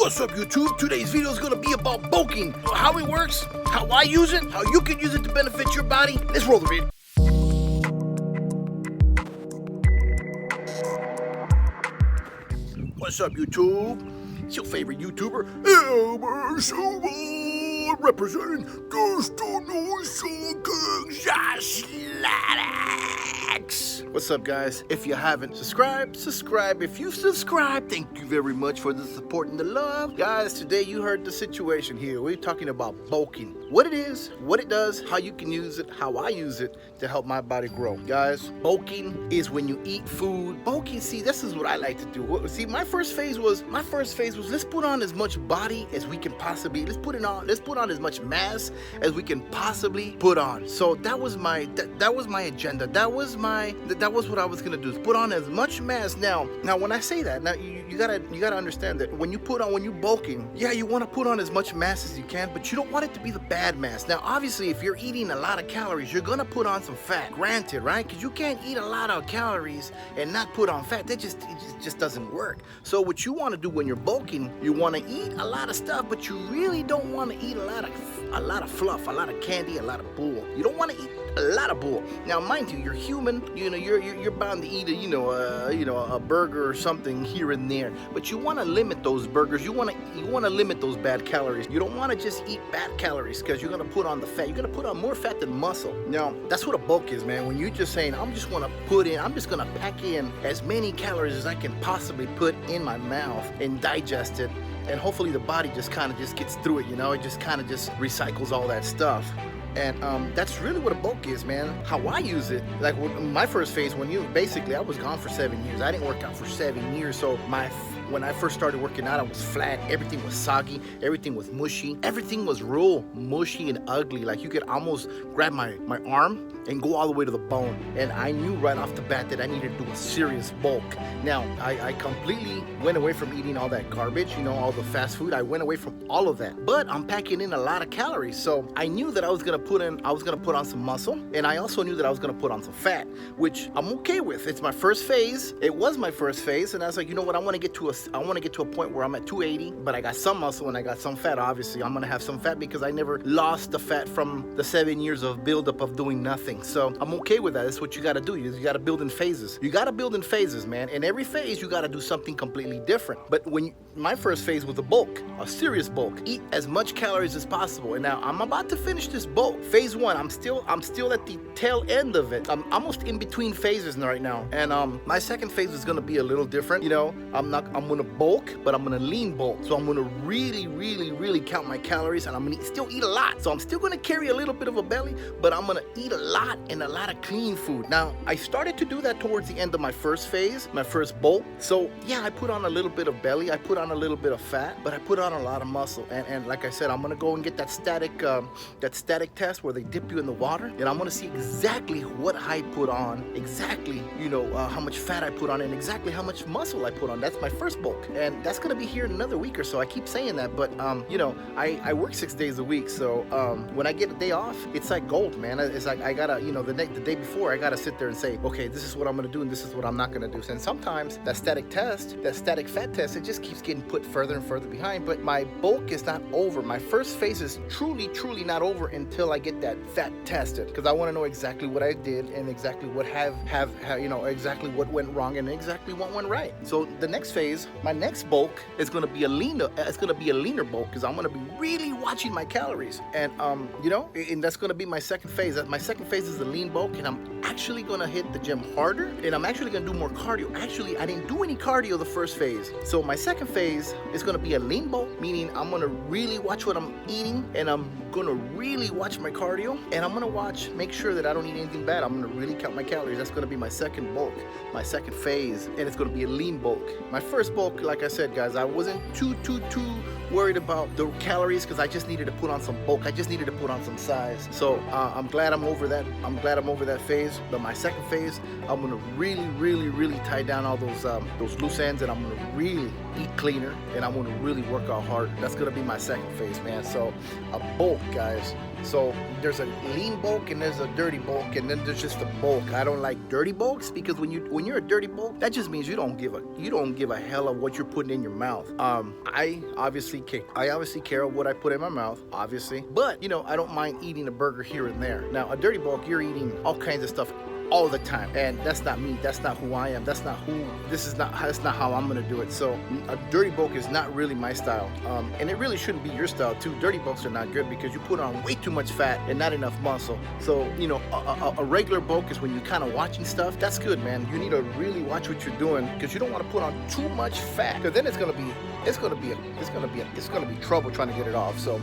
What's up, YouTube? Today's video is going to be about bulking. How it works, how I use it, how you can use it to benefit your body. Let's roll the video. What's up, YouTube? It's your favorite YouTuber, Elmer Suba, representing What's up, guys? If you haven't subscribed, subscribe. If you've subscribed, thank you very much for the support and the love. Guys, today you heard the situation here. We're talking about bulking. What it is, what it does, how you can use it, how I use it to help my body grow. Guys, bulking is when you eat food. Bulking, see, this is what I like to do. See, my first phase was let's put on as much body as we can possibly, let's put on as much mass as we can possibly put on. So that was my agenda. That was what I was gonna do, is put on as much mass. Now when I say that, now you gotta understand that when you bulking, yeah, you want to put on as much mass as you can, but you don't want it to be the bad mass. Now obviously, if you're eating a lot of calories, you're gonna put on some fat, granted, right? Because you can't eat a lot of calories and not put on fat. It just doesn't work. So what you want to do when you're bulking, you want to eat a lot of stuff, but you really don't want to eat a lot of fluff, a lot of candy, a lot of bull. You don't want to eat a lot of bull. Now, mind you, you're human. You know, you're bound to eat a burger or something here and there. But you want to limit those burgers. You want to limit those bad calories. You don't want to just eat bad calories, because you're gonna put on the fat. You're gonna put on more fat than muscle. Now, that's what a bulk is, man. When you're just saying, I'm just gonna pack in as many calories as I can possibly put in my mouth and digest it. And hopefully the body just kind of gets through it, you know? It just kind of recycles all that stuff. And that's really what a bulk is, man. How I use it, like my first phase, I was gone for 7 years. I didn't work out for 7 years. So when I first started working out, I was flat. Everything was soggy. Everything was mushy. Everything was real mushy and ugly. Like you could almost grab my arm and go all the way to the bone. And I knew right off the bat that I needed to do a serious bulk. Now, I completely went away from eating all that garbage, you know, all the fast food. I went away from all of that. But I'm packing in a lot of calories. So I knew that I was gonna put on some muscle, and I also knew that I was gonna put on some fat, which I'm okay with. It's my first phase. It was my first phase, and I was like, you know what? I want to get to a point where I'm at 280, but I got some muscle and I got some fat. Obviously, I'm gonna have some fat because I never lost the fat from the 7 years of buildup of doing nothing. So I'm okay with that. That's what you gotta do. You gotta build in phases. You gotta build in phases, man. In every phase, you gotta do something completely different. But my first phase was a bulk, a serious bulk. Eat as much calories as possible. And now I'm about to finish this bulk. Phase one, I'm still at the tail end of it. I'm almost in between phases right now. And my second phase is gonna be a little different. You know, I'm gonna bulk, but I'm gonna lean bulk. So I'm gonna really, really, really count my calories, and I'm gonna still eat a lot. So I'm still gonna carry a little bit of a belly, but I'm gonna eat a lot and a lot of clean food. Now, I started to do that towards the end of my first phase, my first bulk. So yeah, I put on a little bit of belly, I put on a little bit of fat, but I put on a lot of muscle. And like I said, I'm gonna go and get that static test where they dip you in the water, and I'm gonna see exactly what I put on, exactly, you know, how much fat I put on, and exactly how much muscle I put on. That's my first bulk, and that's gonna be here in another week or so. I keep saying that, but you know, I work 6 days a week, so when I get a day off, it's like gold, man. It's like I gotta, you know, the day before, I gotta sit there and say, okay, this is what I'm gonna do, and this is what I'm not gonna do. And sometimes that static fat test, it just keeps getting put further and further behind. But my bulk is not over. My first phase is truly not over until I get that fat tested, because I want to know exactly what I did and exactly what you know, exactly what went wrong and exactly what went right. So the next phase, my next bulk is going to be a leaner bulk, because I'm going to be really watching my calories. And you know, and that's going to be my second phase. My second phase is the lean bulk, and I'm actually going to hit the gym harder, and I'm actually going to do more cardio. Actually, I didn't do any cardio the first phase. So my second phase is going to be a lean bulk, meaning I'm going to really watch what I'm eating, and I'm going to really watch my cardio, and I'm going to make sure that I don't eat anything bad. I'm going to really count my calories. That's going to be my second bulk, my second phase, and it's going to be a lean bulk. My first bulk, like I said, guys, I wasn't too worried about the calories, because I just needed to put on some bulk. I just needed to put on some size. So I'm glad I'm over that. I'm glad I'm over that phase. But my second phase, I'm going to really tie down all those loose ends, and I'm going to really eat cleaner, and I'm going to really work out hard. That's going to be my second phase, man. So a bulk, guys, So there's a lean bulk and there's a dirty bulk, and then there's just a bulk. I don't like dirty bulks because when you're a dirty bulk, that just means you don't give a hell of what you're putting in your mouth. I obviously care what I put in my mouth, obviously, but you know, I don't mind eating a burger here and there. Now a dirty bulk, you're eating all kinds of stuff all the time, and that's not me. That's not who I am. That's not how I'm gonna do it. So a dirty bulk is not really my style, and it really shouldn't be your style too. Dirty bulks are not good because you put on way too much fat and not enough muscle. So you know, a regular bulk is when you're kind of watching stuff. That's good, man. You need to really watch what you're doing because you don't want to put on too much fat, because then it's gonna be trouble trying to get it off. So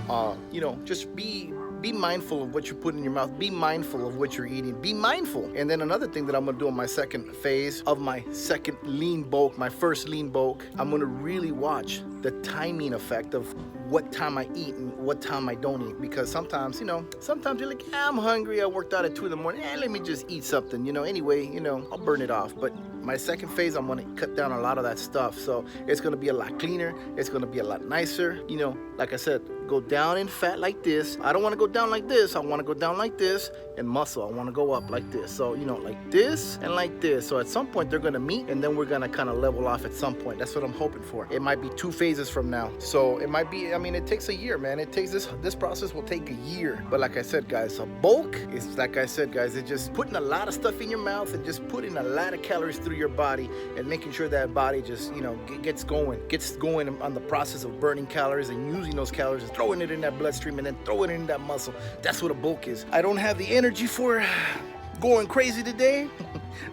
you know, just be mindful of what you put in your mouth. Be mindful of what you're eating. Be mindful. And then another thing that I'm gonna do on my second phase of my second lean bulk, my first lean bulk, I'm gonna really watch the timing effect of what time I eat and what time I don't eat. Because sometimes, you know, sometimes you're like, I'm hungry, I worked out at 2 in the morning, let me just eat something, you know, anyway, you know, I'll burn it off. But my second phase, I'm gonna cut down a lot of that stuff. So it's gonna be a lot cleaner, it's gonna be a lot nicer. You know, like I said, go down in fat like this. I don't wanna go down like this, I wanna go down like this. And muscle, I wanna go up like this. So, you know, like this and like this. So at some point they're gonna meet, and then we're gonna kind of level off at some point. That's what I'm hoping for. It might be 2 phases from now. So it might be, I mean, it takes a year, man. It takes this process will take a year. But like I said, guys, a bulk is, like I said, guys, it's just putting a lot of stuff in your mouth and just putting a lot of calories through your body and making sure that body just, you know, gets going on the process of burning calories and using those calories and throwing it in that bloodstream and then throwing it in that muscle. That's what a bulk is. I don't have the energy for going crazy today.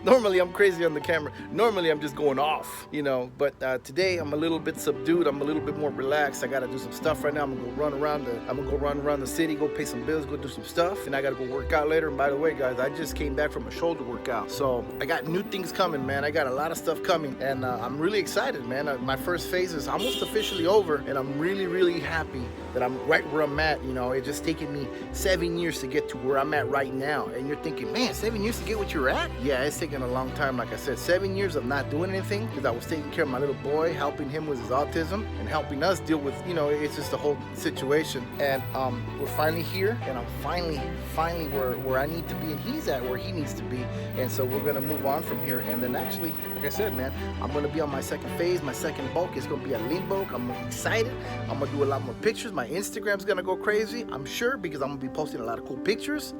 Normally I'm crazy on the camera. Normally I'm just going off, you know, but today I'm a little bit subdued. I'm a little bit more relaxed. I gotta do some stuff right now. I'm gonna go run around the city, go pay some bills, go do some stuff, and I gotta go work out later. And by the way, guys, I just came back from a shoulder workout, so I got new things coming, man. I got a lot of stuff coming, and I'm really excited, man. My first phase is almost officially over, and I'm really, really happy that I'm right where I'm at. You know, it's just taken me 7 years to get to where I'm at right now. And you're thinking, man, 7 years to get what you're at? Yeah, it's taken a long time. Like I said, 7 years of not doing anything because I was taking care of my little boy, helping him with his autism and helping us deal with, you know, it's just a whole situation. And we're finally here, and I'm finally where I need to be, and he's at where he needs to be. And so we're gonna move on from here. And then actually, like I said, man, I'm gonna be on my second phase, my second bulk. It's gonna be a lean bulk. I'm excited. I'm gonna do a lot more pictures. My Instagram's gonna go crazy, I'm sure, because I'm gonna be posting a lot of cool pictures.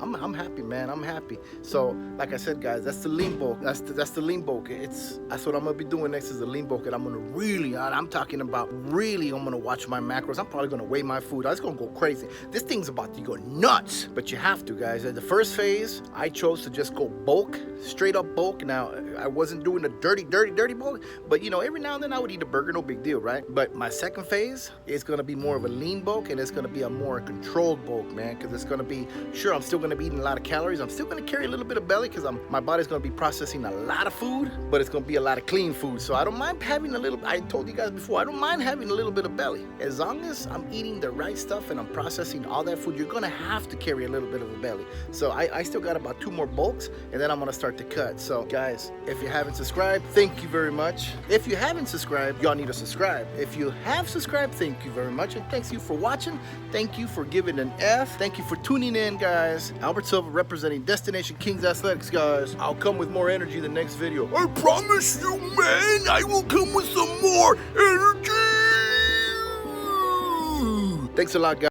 I'm happy, man. I'm happy. So, like I said, guys, that's the lean bulk. That's the lean bulk. That's what I'm gonna be doing next is the lean bulk, and I'm gonna really, I'm talking about really, I'm gonna watch my macros. I'm probably gonna weigh my food. I was gonna go crazy. This thing's about to go nuts, but you have to, guys. At the first phase, I chose to just go bulk, straight up bulk. Now, I wasn't doing a dirty bulk, but you know, every now and then I would eat a burger, no big deal, right? But my second phase is gonna be more of a lean bulk, and it's gonna be a more controlled bulk, man, because it's gonna be, sure, I'm still gonna be eating a lot of calories. I'm still gonna carry a little bit of belly because my body's gonna be processing a lot of food, but it's gonna be a lot of clean food. So I don't mind having a little, I told you guys before, I don't mind having a little bit of belly. As long as I'm eating the right stuff and I'm processing all that food, you're gonna have to carry a little bit of a belly. So I still got about 2 more bulks, and then I'm gonna start to cut. So guys, if you haven't subscribed, thank you very much. If you haven't subscribed, y'all need to subscribe. If you have subscribed, thank you very much, and thanks you for watching. Thank you for giving an F. Thank you for tuning in, guys. Albert Silva representing Destination Kings Athletics, guys. I'll come with more energy in the next video. I promise you, man, I will come with some more energy. Thanks a lot, guys.